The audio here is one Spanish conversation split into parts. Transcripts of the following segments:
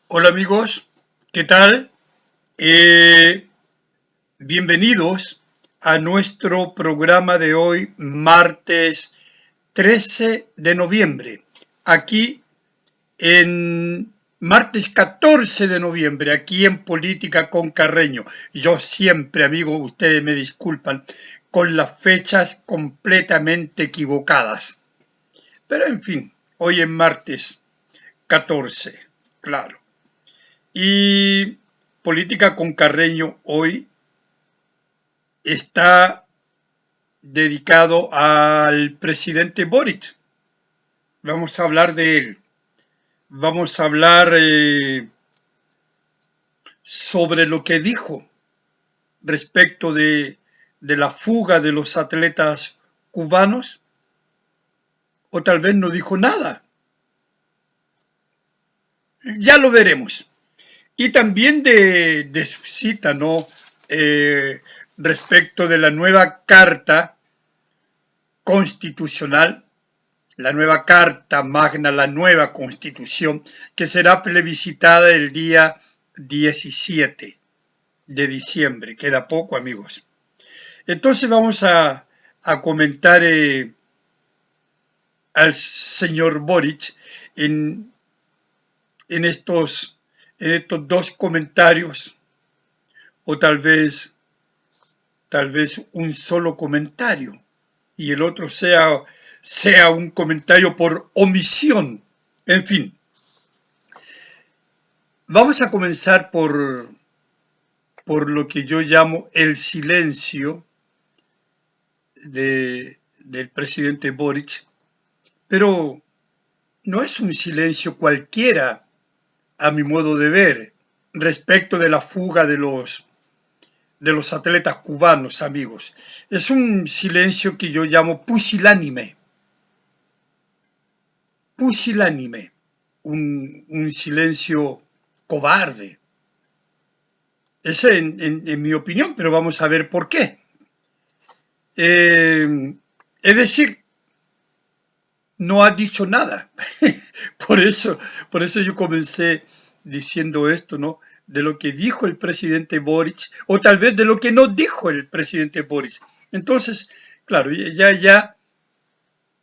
Hola amigos, ¿qué tal? Eh, Bienvenidos a nuestro programa de hoy, martes 13 de noviembre. Aquí en martes 14 de noviembre, aquí en Política con Carreño. Yo siempre, amigos, ustedes me disculpan, con las fechas completamente equivocadas. Pero en fin, hoy es martes 14, claro. Y Política con Carreño hoy está dedicado al presidente Boric. Vamos a hablar de él. Vamos a hablar sobre lo que dijo respecto de la fuga de los atletas cubanos, o tal vez no dijo nada. Ya lo veremos. Y también de su cita, ¿no? Respecto de la nueva carta constitucional, la nueva Carta Magna, la nueva Constitución, que será plebiscitada el día 17 de diciembre. Queda poco, amigos. Entonces vamos a comentar al señor Boric en, en, estos, en estos dos comentarios, o tal vez un solo comentario, y el otro sea un comentario por omisión. En fin, vamos a comenzar por lo que yo llamo el silencio del presidente Boric, pero no es un silencio cualquiera, a mi modo de ver, respecto de la fuga de los atletas cubanos, amigos. Es un silencio que yo llamo pusilánime, un silencio cobarde. Ese en mi opinión, pero vamos a ver por qué. Es decir, no ha dicho nada. por eso, por eso yo comencé diciendo esto, ¿no? De lo que dijo el presidente Boric, o tal vez de lo que no dijo el presidente Boric. Entonces, claro, ya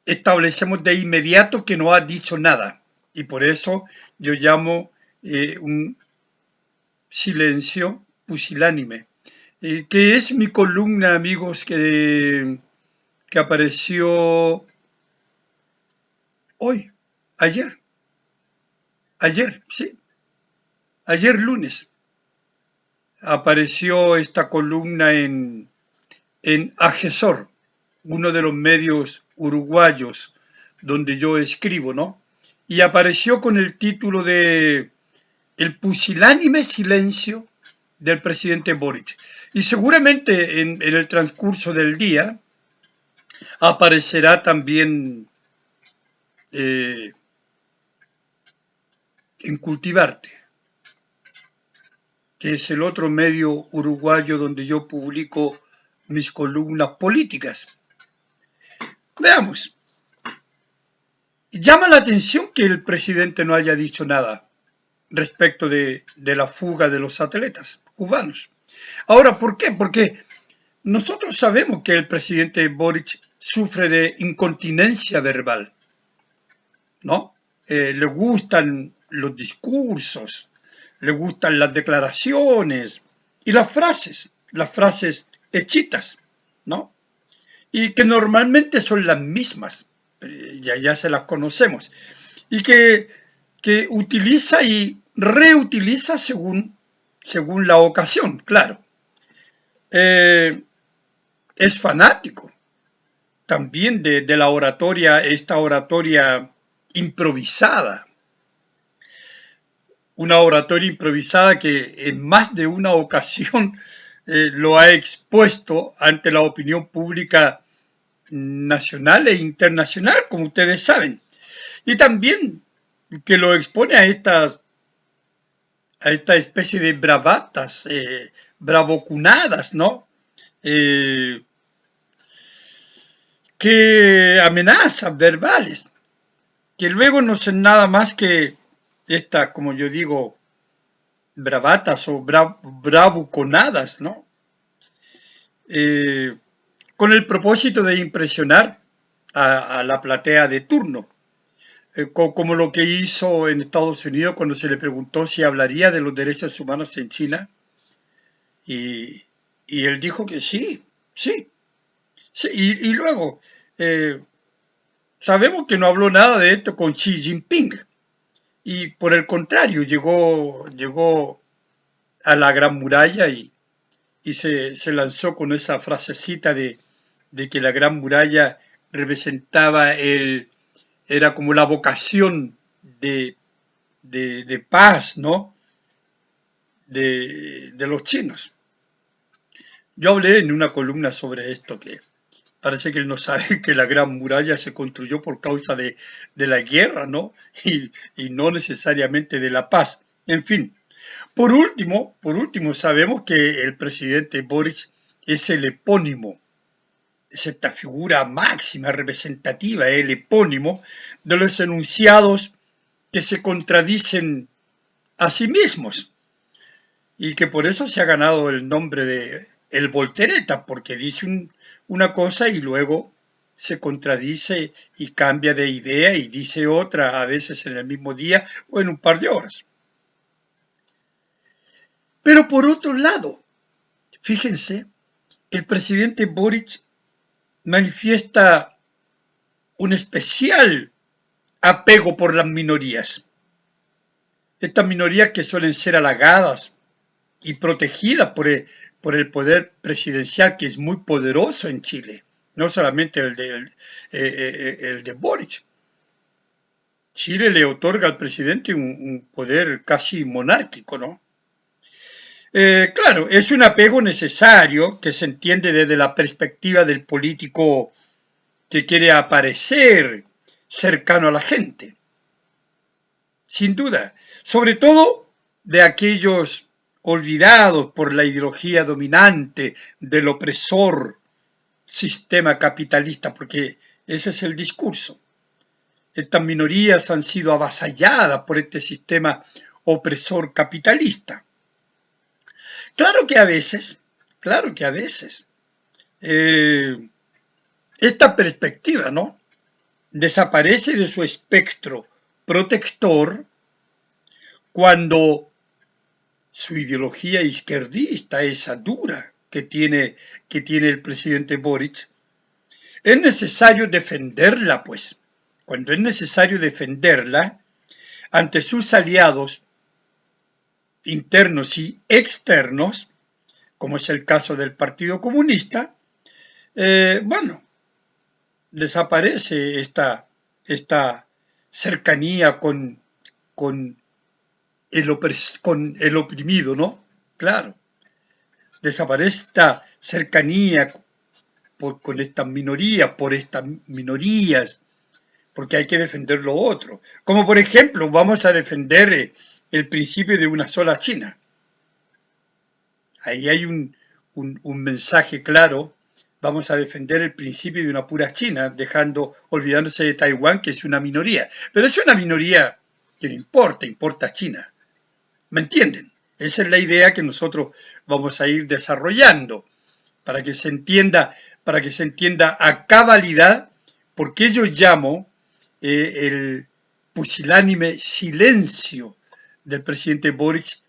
establecemos de inmediato que no ha dicho nada. Y por eso yo llamo un silencio pusilánime. Que es mi columna, amigos, que apareció hoy, ayer, sí, ayer lunes, apareció esta columna en Agesor, uno de los medios uruguayos donde yo escribo, ¿no? Y apareció con el título de El pusilánime silencio del presidente Boric. Y seguramente en el transcurso del día aparecerá también eh, en Cultivarte, que es el otro medio uruguayo donde yo publico mis columnas políticas. Veamos. Llama la atención que el presidente no haya dicho nada respecto de la fuga de los atletas cubanos. Ahora, ¿por qué? Porque nosotros sabemos que el presidente Boric sufre de incontinencia verbal, ¿no? Le gustan los discursos, le gustan las declaraciones y las frases hechitas, ¿no? Y que normalmente son las mismas, ya se las conocemos, y que utiliza y reutiliza según la ocasión, claro. Es fanático también de la oratoria, esta oratoria improvisada, una oratoria improvisada que en más de una ocasión lo ha expuesto ante la opinión pública nacional e internacional, como ustedes saben. Y también que lo expone a esta especie de bravatas, bravocunadas, ¿no? Que amenazas verbales, que luego no son nada más que esta, como yo digo, bravatas o bravuconadas, ¿no? Eh, con el propósito de impresionar a la platea de turno, como lo que hizo en Estados Unidos cuando se le preguntó si hablaría de los derechos humanos en China, y, y él dijo que sí, sí, sí, y luego eh, sabemos que no habló nada de esto con Xi Jinping, y por el contrario llegó a la Gran Muralla y se lanzó con esa frasecita de que la Gran Muralla representaba era como la vocación de paz, ¿no? De los chinos. Yo hablé en una columna sobre esto, que parece que él no sabe que la Gran Muralla se construyó por causa de la guerra, ¿no? Y no necesariamente de la paz. En fin, por último, sabemos que el presidente Boric es el epónimo, es esta figura máxima, representativa, el epónimo de los enunciados que se contradicen a sí mismos, y que por eso se ha ganado el nombre de el voltereta, porque dice una cosa y luego se contradice y cambia de idea y dice otra, a veces en el mismo día o en un par de horas. Pero por otro lado, fíjense, el presidente Boric manifiesta un especial apego por las minorías. Estas minorías que suelen ser halagadas y protegidas por el poder presidencial, que es muy poderoso en Chile, no solamente el de Boric. Chile le otorga al presidente un poder casi monárquico, ¿no? Claro, es un apego necesario que se entiende desde la perspectiva del político que quiere aparecer cercano a la gente, sin duda, sobre todo de aquellos olvidados por la ideología dominante del opresor sistema capitalista, porque ese es el discurso. Estas minorías han sido avasalladas por este sistema opresor capitalista. Claro que a veces, claro que a veces, eh, esta perspectiva, ¿no?, desaparece de su espectro protector cuando su ideología izquierdista, esa dura que tiene el presidente Boric, es necesario defenderla, pues. Cuando es necesario defenderla ante sus aliados internos y externos, como es el caso del Partido Comunista, bueno, desaparece esta cercanía con con el oprimido, ¿no? Claro, desaparece esta cercanía con estas minorías, por estas minorías, porque hay que defender lo otro. Como por ejemplo, vamos a defender el principio de una sola China. Ahí hay un mensaje claro. Vamos a defender el principio de una pura China, olvidándose de Taiwán, que es una minoría. Pero es una minoría que no importa, importa China. ¿Me entienden? Esa es la idea que nosotros vamos a ir desarrollando para que se entienda, a cabalidad por qué yo llamo el pusilánime silencio del presidente Boric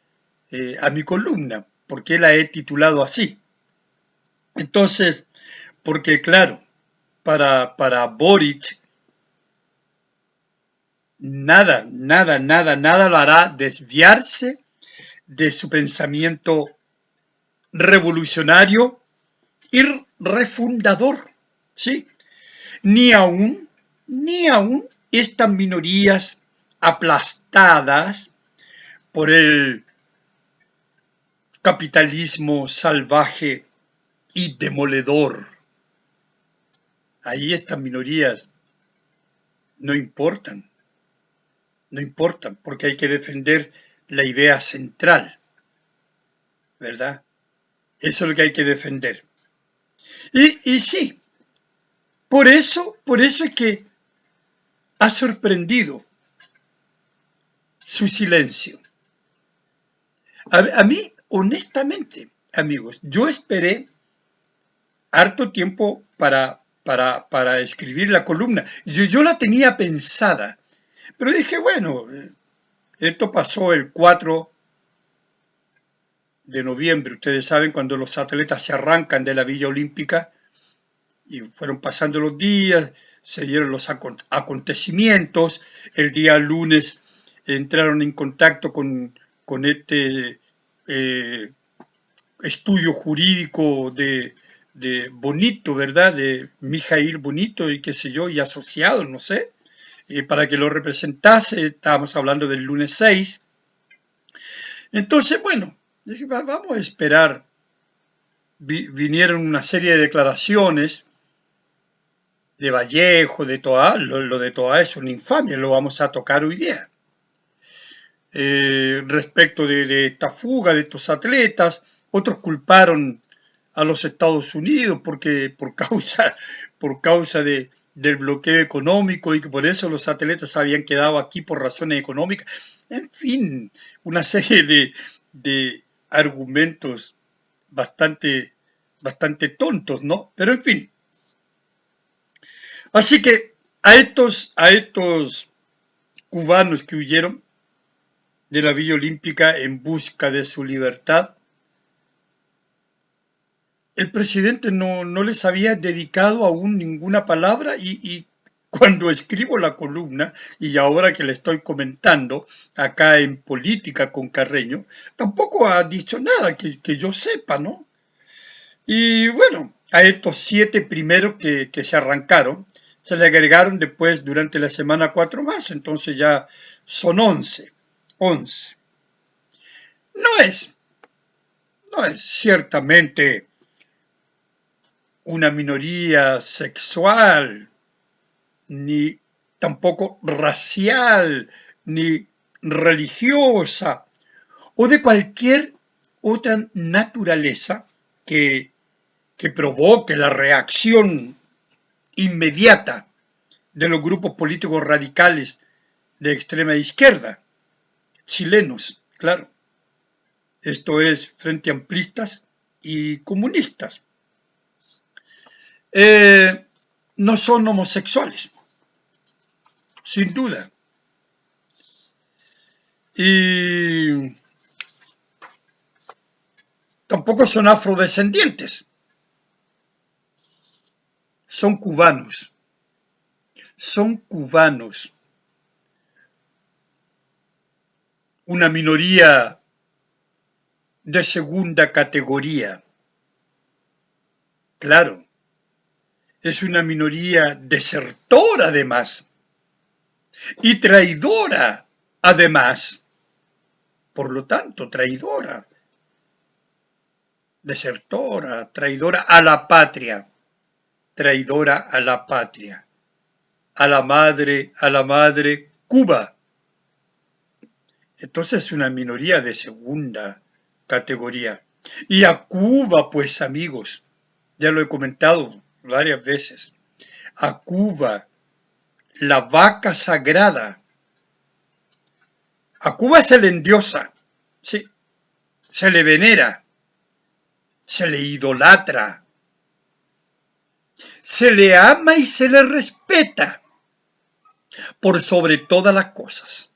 a mi columna, porque la he titulado así. Entonces, porque claro, para Boric, nada lo hará desviarse de su pensamiento revolucionario y refundador, ¿sí? Ni aún estas minorías aplastadas por el capitalismo salvaje y demoledor. Ahí estas minorías no importan, porque hay que defender la idea central, ¿verdad? Eso es lo que hay que defender. Y sí, por eso es que ha sorprendido su silencio. A mí, honestamente, amigos, yo esperé harto tiempo para escribir la columna. Yo la tenía pensada, pero dije, bueno, esto pasó el 4 de noviembre. Ustedes saben, cuando los atletas se arrancan de la Villa Olímpica y fueron pasando los días, se dieron los acontecimientos. El día lunes entraron en contacto con este eh, estudio jurídico de Bonito, ¿verdad? De Mijail Bonito y qué sé yo, y asociados, no sé, para que lo representase. Estábamos hablando del lunes 6. Entonces, bueno, dije, vamos a esperar. Vinieron una serie de declaraciones de Vallejo, de Toa. Lo de Toa es una infamia, lo vamos a tocar hoy día. Respecto de esta fuga de estos atletas, otros culparon a los Estados Unidos porque por causa del bloqueo económico y que por eso los atletas habían quedado aquí por razones económicas. En fin, una serie de argumentos bastante tontos, ¿no? Pero en fin. Así que a estos cubanos que huyeron de la Villa Olímpica en busca de su libertad, el presidente no les había dedicado aún ninguna palabra y cuando escribo la columna y ahora que le estoy comentando acá en Política con Carreño, tampoco ha dicho nada que yo sepa, ¿no? Y bueno, a estos 7 primeros que se arrancaron, se le agregaron después durante la semana 4 más, entonces ya son 11. No es, no es ciertamente una minoría sexual, ni tampoco racial, ni religiosa, o de cualquier otra naturaleza que, que provoque la reacción inmediata de los grupos políticos radicales de extrema izquierda, chilenos, claro. Esto es Frente Amplistas y comunistas. No son homosexuales, sin duda. Y tampoco son afrodescendientes, son cubanos. Son cubanos. Una minoría de segunda categoría. Claro, es una minoría desertora además y traidora además. Por lo tanto, traidora, desertora, traidora a la patria, traidora a la patria, a la madre Cuba. Entonces es una minoría de segunda categoría. Y a Cuba, pues amigos, ya lo he comentado varias veces, a Cuba, la vaca sagrada. A Cuba se le endiosa, sí, se le venera, se le idolatra, se le ama y se le respeta por sobre todas las cosas,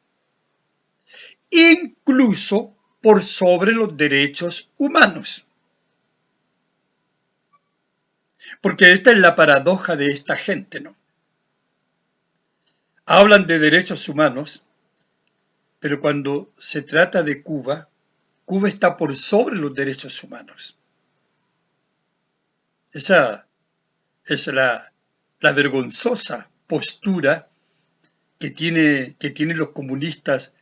incluso por sobre los derechos humanos. Porque esta es la paradoja de esta gente, ¿no? Hablan de derechos humanos, pero cuando se trata de Cuba, Cuba está por sobre los derechos humanos. Esa es la vergonzosa postura que tienen los comunistas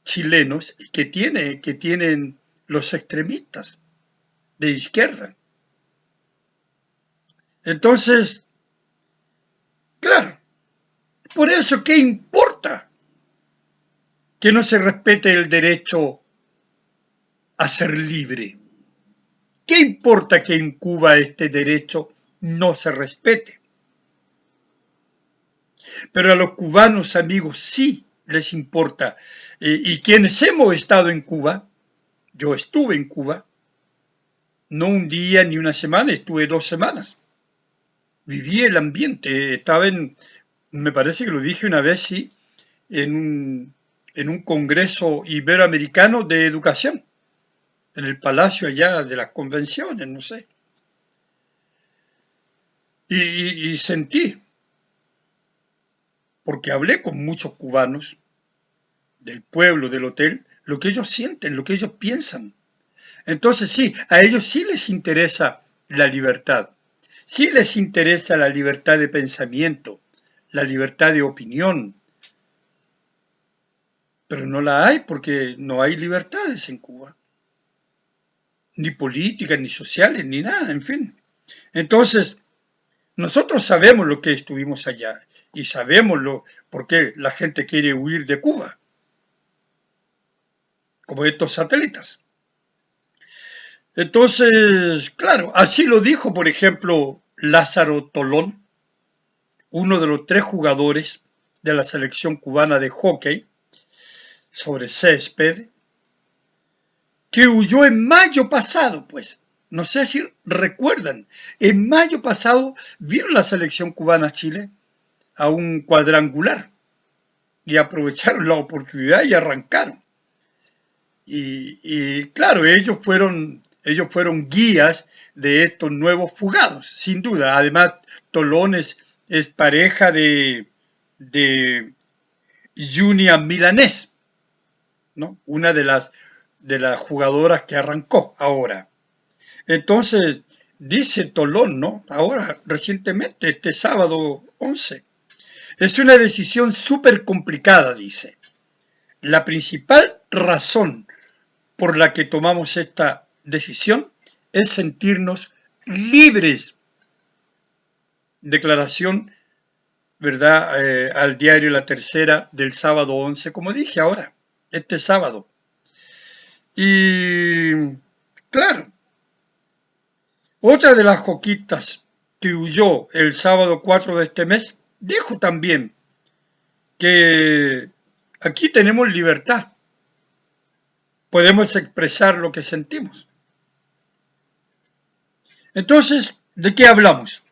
chilenos y que tienen los extremistas de izquierda. Entonces, claro, por eso, ¿qué importa que no se respete el derecho a ser libre? ¿Qué importa que en Cuba este derecho no se respete? Pero a los cubanos, amigos, sí les importa. Y quienes hemos estado en Cuba, yo estuve en Cuba, no un día ni una semana, estuve 2 semanas. Viví el ambiente, estaba me parece que lo dije una vez, sí, en un congreso iberoamericano de educación, en el palacio allá de las convenciones, no sé. Y sentí, porque hablé con muchos cubanos del pueblo, del hotel, lo que ellos sienten, lo que ellos piensan. Entonces sí, a ellos sí les interesa la libertad, sí les interesa la libertad de pensamiento, la libertad de opinión, pero no la hay porque no hay libertades en Cuba, ni políticas, ni sociales, ni nada, en fin. Entonces, nosotros sabemos lo que estuvimos allá y sabemos por qué la gente quiere huir de Cuba, como estos satélites. Entonces, claro, así lo dijo, por ejemplo, Lázaro Tolón, uno de los 3 jugadores de la selección cubana de hockey sobre césped, que huyó en mayo pasado, pues. No sé si recuerdan, en mayo pasado vino la selección cubana a Chile a un cuadrangular y aprovecharon la oportunidad y arrancaron. Y claro, ellos fueron guías de estos nuevos fugados, sin duda. Además, Tolón es pareja de Junia Milanés, ¿no? Una de las jugadoras que arrancó ahora. Entonces, dice Tolón, ¿no? Ahora, recientemente, este sábado 11. Es una decisión súper complicada, dice. La principal razón por la que tomamos esta decisión es sentirnos libres. Declaración, ¿verdad? Al diario La Tercera del sábado 11, como dije ahora, este sábado. Y claro, otra de las joquitas que huyó el sábado 4 de este mes dijo también que aquí tenemos libertad, podemos expresar lo que sentimos. Entonces, ¿de qué hablamos?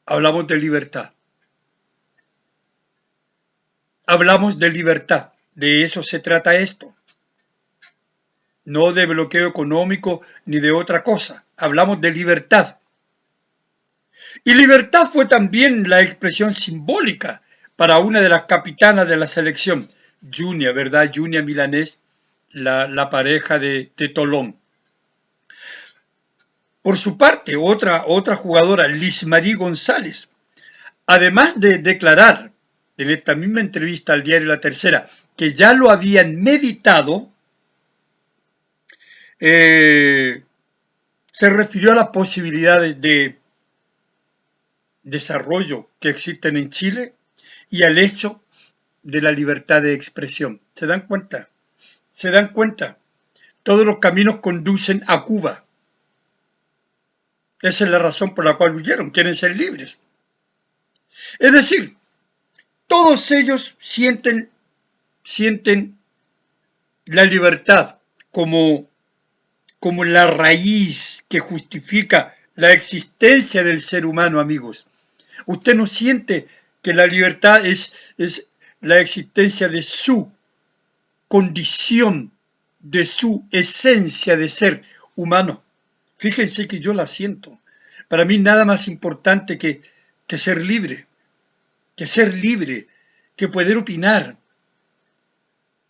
Hablamos de libertad. Hablamos de libertad. De eso se trata esto. No de bloqueo económico ni de otra cosa. Hablamos de libertad. Y libertad fue también la expresión simbólica para una de las capitanas de la selección, Junia, ¿verdad? Junia Milanés, la pareja de Tolón. Por su parte, otra jugadora, Liz Marie González, además de declarar en esta misma entrevista al diario La Tercera que ya lo habían meditado, se refirió a las posibilidades de desarrollo que existen en Chile y al hecho de la libertad de expresión. ¿Se dan cuenta? ¿Se dan cuenta? Todos los caminos conducen a Cuba. Esa es la razón por la cual huyeron, quieren ser libres. Es decir, todos ellos sienten la libertad como la raíz que justifica la existencia del ser humano, amigos. Usted no siente que la libertad es la existencia de su condición, de su esencia de ser humano. Fíjense que yo la siento. Para mí nada más importante que ser libre, que poder opinar,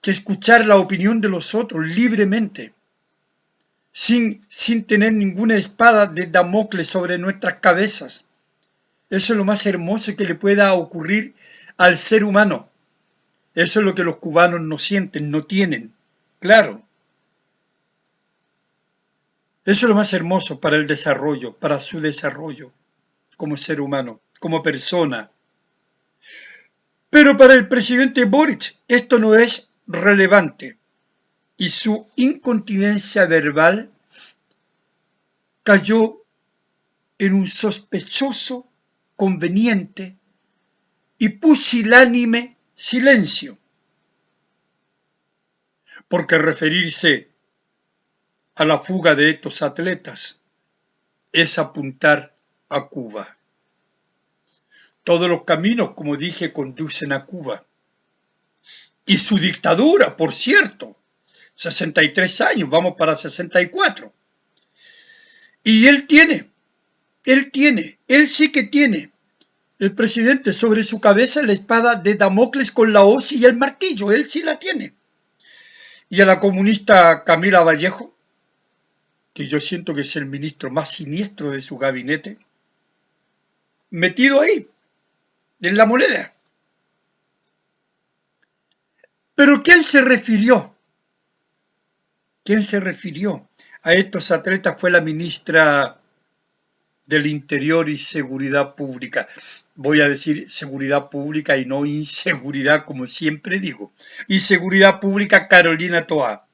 que escuchar la opinión de los otros libremente, sin tener ninguna espada de Damocles sobre nuestras cabezas. Eso es lo más hermoso que le pueda ocurrir al ser humano. Eso es lo que los cubanos no sienten, no tienen. Claro. Eso es lo más hermoso para el desarrollo, para su desarrollo como ser humano, como persona. Pero para el presidente Boric esto no es relevante y su incontinencia verbal cayó en un sospechoso, conveniente y pusilánime silencio, porque referirse a la fuga de estos atletas es apuntar a Cuba. Todos los caminos, como dije, conducen a Cuba. Y su dictadura, por cierto, 63 años, vamos para 64. Y él sí que tiene, el presidente, sobre su cabeza la espada de Damocles con la hoz y el martillo, él sí la tiene. Y a la comunista Camila Vallejo, que yo siento que es el ministro más siniestro de su gabinete, metido ahí, en la moneda. Pero ¿quién se refirió? ¿Quién se refirió a estos atletas? Fue la ministra del Interior y Seguridad Pública. Voy a decir seguridad pública y no inseguridad, como siempre digo. Inseguridad Pública, Carolina Toá.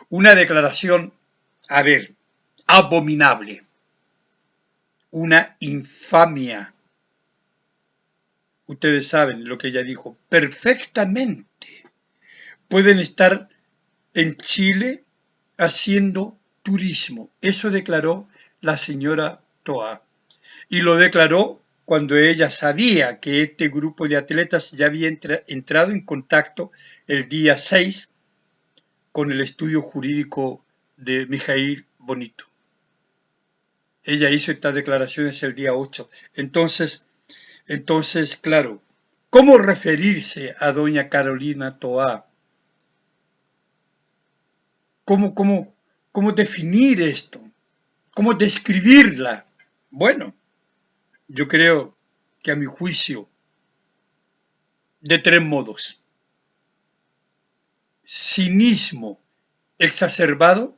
Una declaración, abominable. Una infamia. Ustedes saben lo que ella dijo perfectamente. Pueden estar en Chile haciendo turismo. Eso declaró la señora Toá. Y lo declaró cuando ella sabía que este grupo de atletas ya había entrado en contacto el día 6 con el estudio jurídico de Mijail Bonito. Ella hizo estas declaraciones el día 8. Entonces, claro, ¿cómo referirse a doña Carolina Toá? ¿Cómo definir esto? ¿Cómo describirla? Bueno, yo creo que a mi juicio, de tres modos. Cinismo exacerbado,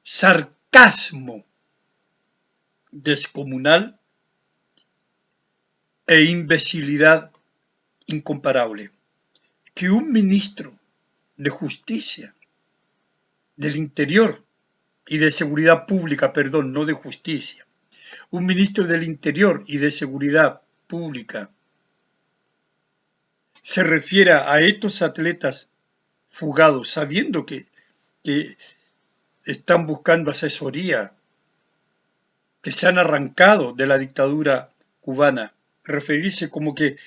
sarcasmo descomunal e imbecilidad incomparable. Que un ministro de Justicia, del Interior y de Seguridad Pública, no de Justicia, un ministro del Interior y de Seguridad Pública se refiera a estos atletas fugados, sabiendo que están buscando asesoría, que se han arrancado de la dictadura cubana, referirse como que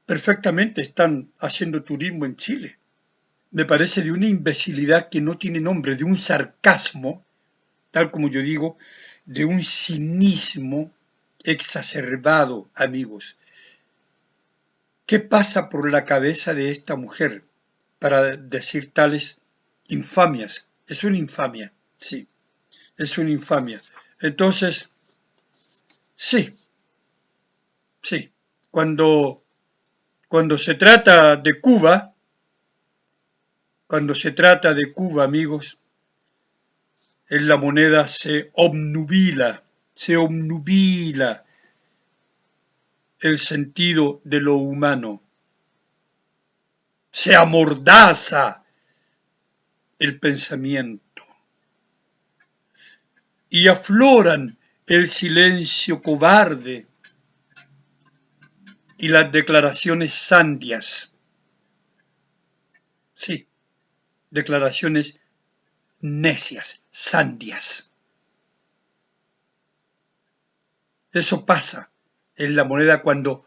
perfectamente están haciendo turismo en Chile. Me parece de una imbecilidad que no tiene nombre, de un sarcasmo, tal como yo digo, de un cinismo exacerbado, amigos. ¿Qué pasa por la cabeza de esta mujer para decir tales infamias? Es una infamia, sí, es una infamia. Entonces, sí, cuando se trata de Cuba, amigos, en la moneda se obnubila el sentido de lo humano, se amordaza el pensamiento y afloran el silencio cobarde y las declaraciones sandias. Sí, declaraciones necias, sandias. Eso pasa en la moneda cuando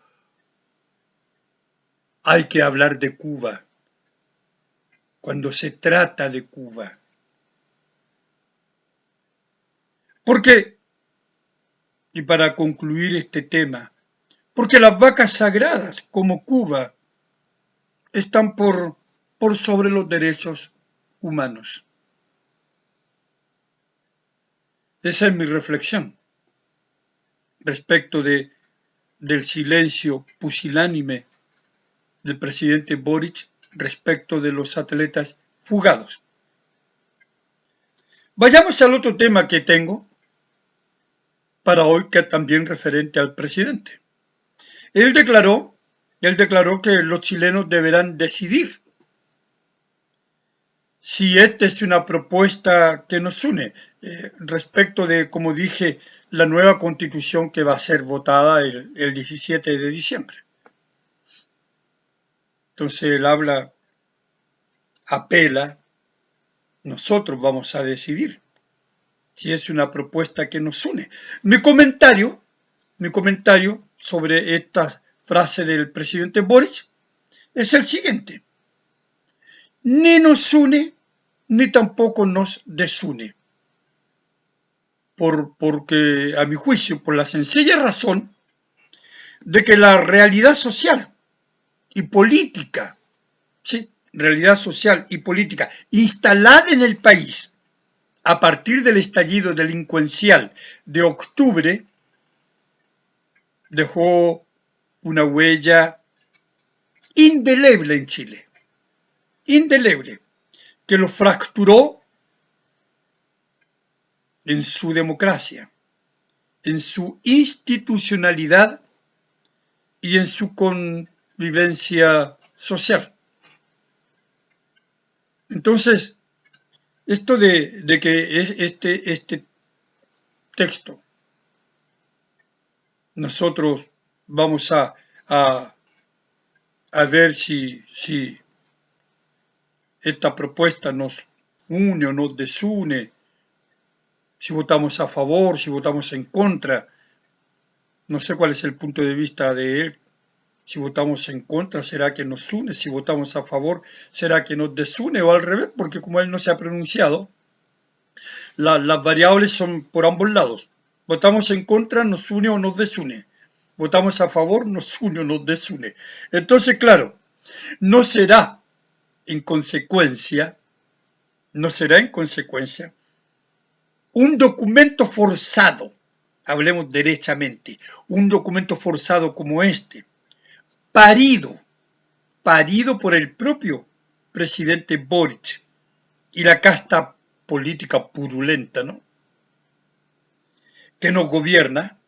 hay que hablar de Cuba, cuando se trata de Cuba. Porque, y para concluir este tema, porque las vacas sagradas como Cuba están por sobre los derechos humanos. Esa es mi reflexión respecto del silencio pusilánime del presidente Boric respecto de los atletas fugados. Vayamos al otro tema que tengo para hoy, que es también referente al presidente. Él declaró que los chilenos deberán decidir si esta es una propuesta que nos une respecto de, como dije, la nueva constitución que va a ser votada el 17 de diciembre. Entonces él apela, nosotros vamos a decidir si es una propuesta que nos une. Mi comentario sobre esta frase del presidente Boric es el siguiente: ni nos une, ni tampoco nos desune. Porque, a mi juicio, por la sencilla razón de que la realidad social y política, ¿sí? Realidad social y política instalada en el país a partir del estallido delincuencial de octubre dejó una huella indeleble en Chile, indeleble, que lo fracturó en su democracia, en su institucionalidad y en su convivencia social. Entonces, esto de que este texto nosotros vamos a ver si esta propuesta nos une o nos desune, si votamos a favor, si votamos en contra. No sé cuál es el punto de vista de él. Si votamos en contra, ¿será que nos une? Si votamos a favor, ¿será que nos desune? O al revés, porque como él no se ha pronunciado, las variables son por ambos lados. Votamos en contra, nos une o nos desune. Votamos a favor, nos une o nos desune. Entonces, claro, no será en consecuencia un documento forzado, hablemos derechamente, un documento forzado como este, parido por el propio presidente Boric y la casta política purulenta, ¿no?, que nos gobierna.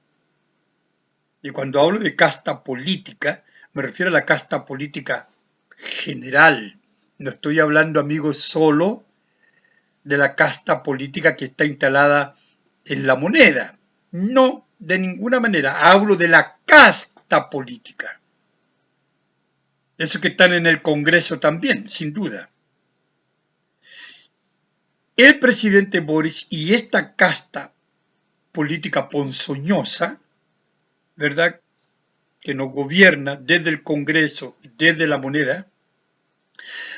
Y cuando hablo de casta política, me refiero a la casta política general. No estoy hablando, amigos, solo de la casta política que está instalada en la moneda. No, de ninguna manera. Hablo de la casta política. Esos que están en el Congreso también, sin duda. El presidente Boric y esta casta política ponzoñosa, ¿verdad?, que nos gobierna desde el Congreso, desde la moneda,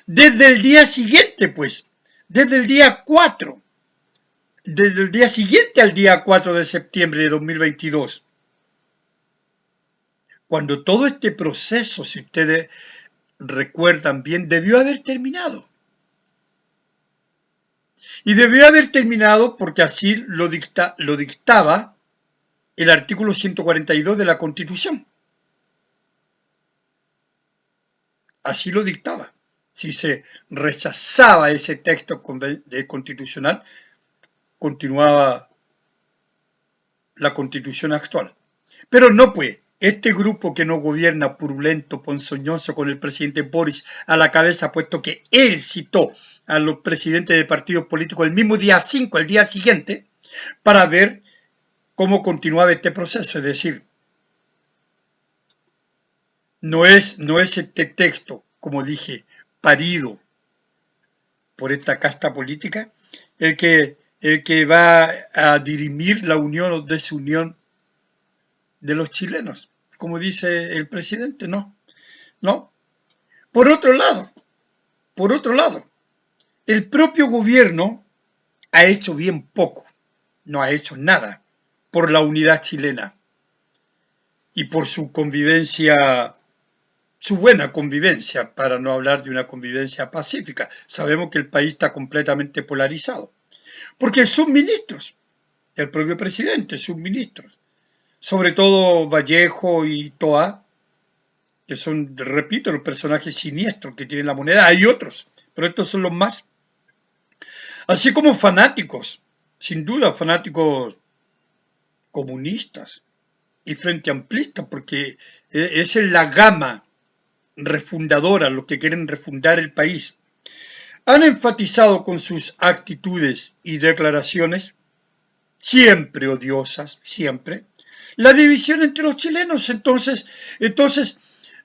desde el día siguiente, pues, desde el día 4, desde el día siguiente al día 4 de septiembre de 2022, cuando todo este proceso, si ustedes recuerdan bien, debió haber terminado. Y debió haber terminado porque así lo dictaba el artículo 142 de la Constitución. Así lo dictaba. Si se rechazaba ese texto constitucional, continuaba la Constitución actual. Pero no, pues, este grupo que no gobierna, purulento, ponzoñoso, con el presidente Boric a la cabeza, puesto que él citó a los presidentes de partidos políticos el mismo día 5, el día siguiente, para ver cómo continuaba este proceso. Es decir, no es este texto, como dije, parido por esta casta política, el que va a dirimir la unión o desunión de los chilenos, como dice el presidente, no. Por otro lado, el propio gobierno ha hecho bien poco, no ha hecho nada por la unidad chilena y por su convivencia, su buena convivencia, para no hablar de una convivencia pacífica. Sabemos que el país está completamente polarizado, porque sus ministros, el propio presidente, sus ministros, sobre todo Vallejo y Toa, que son, repito, los personajes siniestros que tienen la moneda. Hay otros, pero estos son los más. Así como fanáticos, sin duda fanáticos comunistas y frente amplistas, porque esa es la gama refundadora, los que quieren refundar el país. Han enfatizado con sus actitudes y declaraciones, siempre odiosas, siempre, la división entre los chilenos. Entonces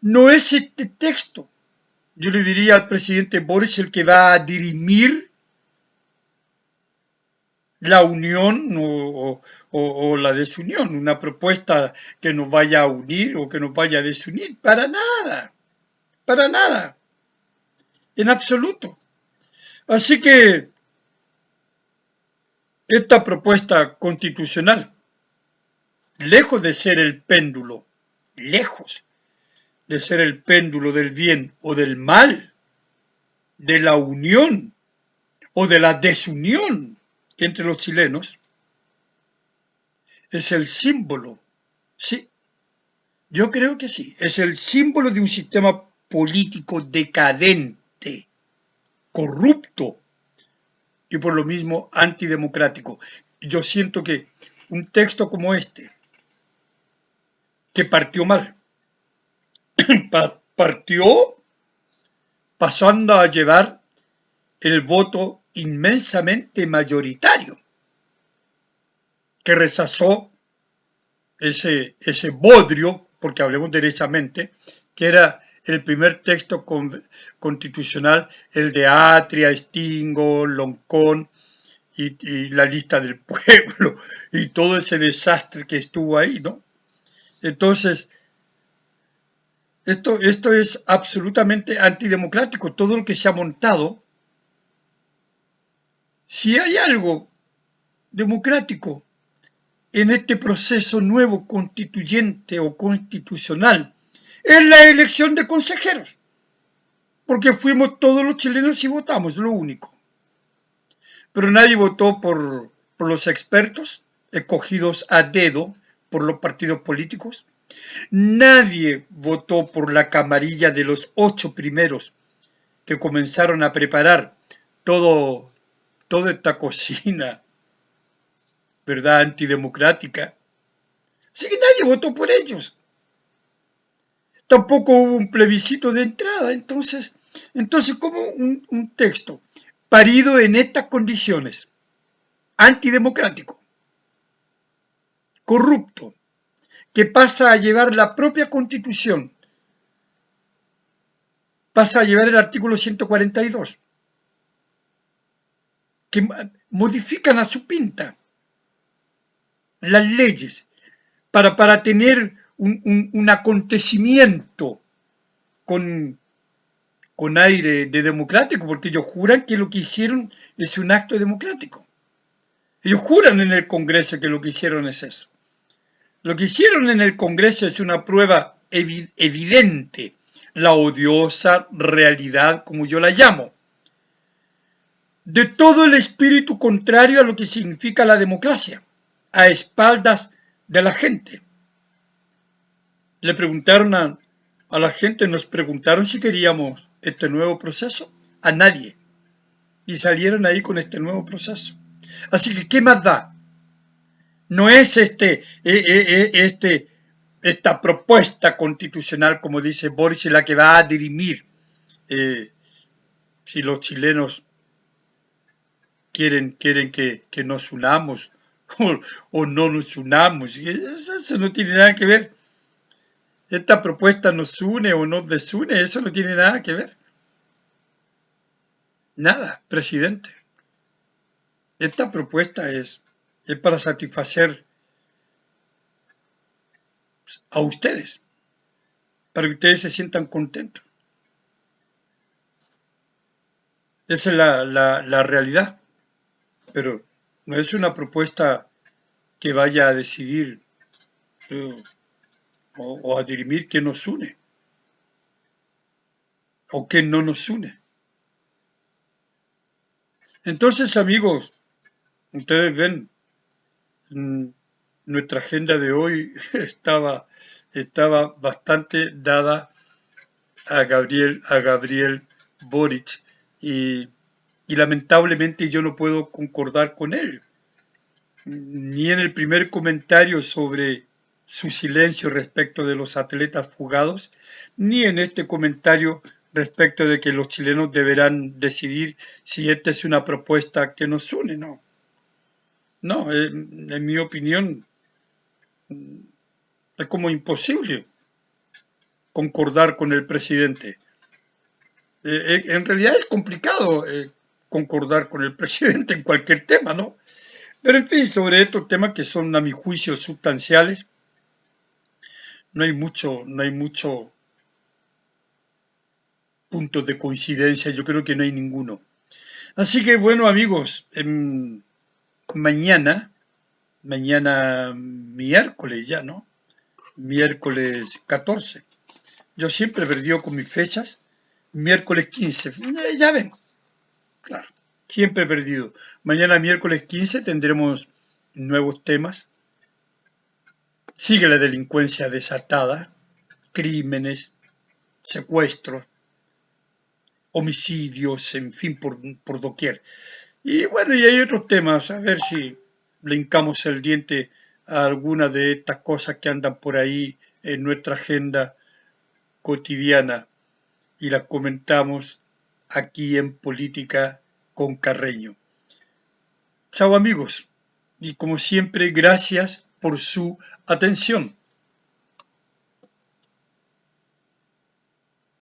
no es este texto yo le diría al presidente Boris el que va a dirimir la unión o la desunión, una propuesta que nos vaya a unir o que nos vaya a desunir, para nada, en absoluto. Así que esta propuesta constitucional, lejos de ser el péndulo, lejos de ser el péndulo del bien o del mal, de la unión o de la desunión entre los chilenos, es el símbolo, sí, yo creo que sí, es el símbolo de un sistema político decadente, corrupto y por lo mismo antidemocrático. Yo siento que un texto como este, que partió mal, partió pasando a llevar el voto inmensamente mayoritario, que rechazó ese bodrio, porque hablemos derechamente, que era el primer texto constitucional, el de Atria, Stingo, Loncón y la lista del pueblo, y todo ese desastre que estuvo ahí, ¿no? Entonces, esto es absolutamente antidemocrático, todo lo que se ha montado. Si hay algo democrático en este proceso nuevo constituyente o constitucional, es la elección de consejeros, porque fuimos todos los chilenos y votamos, lo único. Pero nadie votó por los expertos escogidos a dedo por los partidos políticos. Nadie votó por la camarilla de los 8 primeros que comenzaron a preparar toda esta cocina, ¿verdad?, antidemocrática. Así que nadie votó por ellos. Tampoco hubo un plebiscito de entrada. Entonces ¿cómo un texto parido en estas condiciones, antidemocrático, corrupto, que pasa a llevar la propia Constitución, pasa a llevar el artículo 142, que modifican a su pinta las leyes para tener un acontecimiento con aire de democrático, porque ellos juran que lo que hicieron es un acto democrático. Ellos juran en el Congreso que lo que hicieron es eso. Lo que hicieron en el Congreso es una prueba evidente, la odiosa realidad, como yo la llamo, de todo el espíritu contrario a lo que significa la democracia, a espaldas de la gente. Le preguntaron a la gente, nos preguntaron si queríamos este nuevo proceso, a nadie, y salieron ahí con este nuevo proceso. Así que, ¿qué más da? No es esta propuesta constitucional, como dice Boris, la que va a dirimir si los chilenos quieren que nos unamos o no nos unamos. Eso no tiene nada que ver. Esta propuesta nos une o nos desune, eso no tiene nada que ver. Nada, presidente. Esta propuesta es para satisfacer a ustedes, para que ustedes se sientan contentos. Esa es la realidad, pero no es una propuesta que vaya a decidir o a dirimir qué nos une o qué no nos une. Entonces, amigos, ustedes ven, nuestra agenda de hoy estaba bastante dada a Gabriel Boric y lamentablemente yo no puedo concordar con él, ni en el primer comentario sobre su silencio respecto de los atletas fugados, ni en este comentario respecto de que los chilenos deberán decidir si esta es una propuesta que nos une. No, en mi opinión es como imposible concordar con el presidente. En realidad es complicado concordar con el presidente en cualquier tema, ¿no? Pero en fin, sobre estos temas que son a mi juicio sustanciales, no hay mucho puntos de coincidencia, yo creo que no hay ninguno. Así que bueno amigos, mañana, mañana miércoles ya, ¿no? Miércoles 14. Yo siempre he perdido con mis fechas. Miércoles 15. Ya ven, claro, siempre he perdido. Mañana miércoles 15 tendremos nuevos temas. Sigue la delincuencia desatada, crímenes, secuestros, homicidios, en fin, por doquier. Y bueno, y hay otros temas, a ver si le hincamos el diente a alguna de estas cosas que andan por ahí en nuestra agenda cotidiana y las comentamos aquí en Política con Carreño. Chao amigos, y como siempre, gracias por su atención.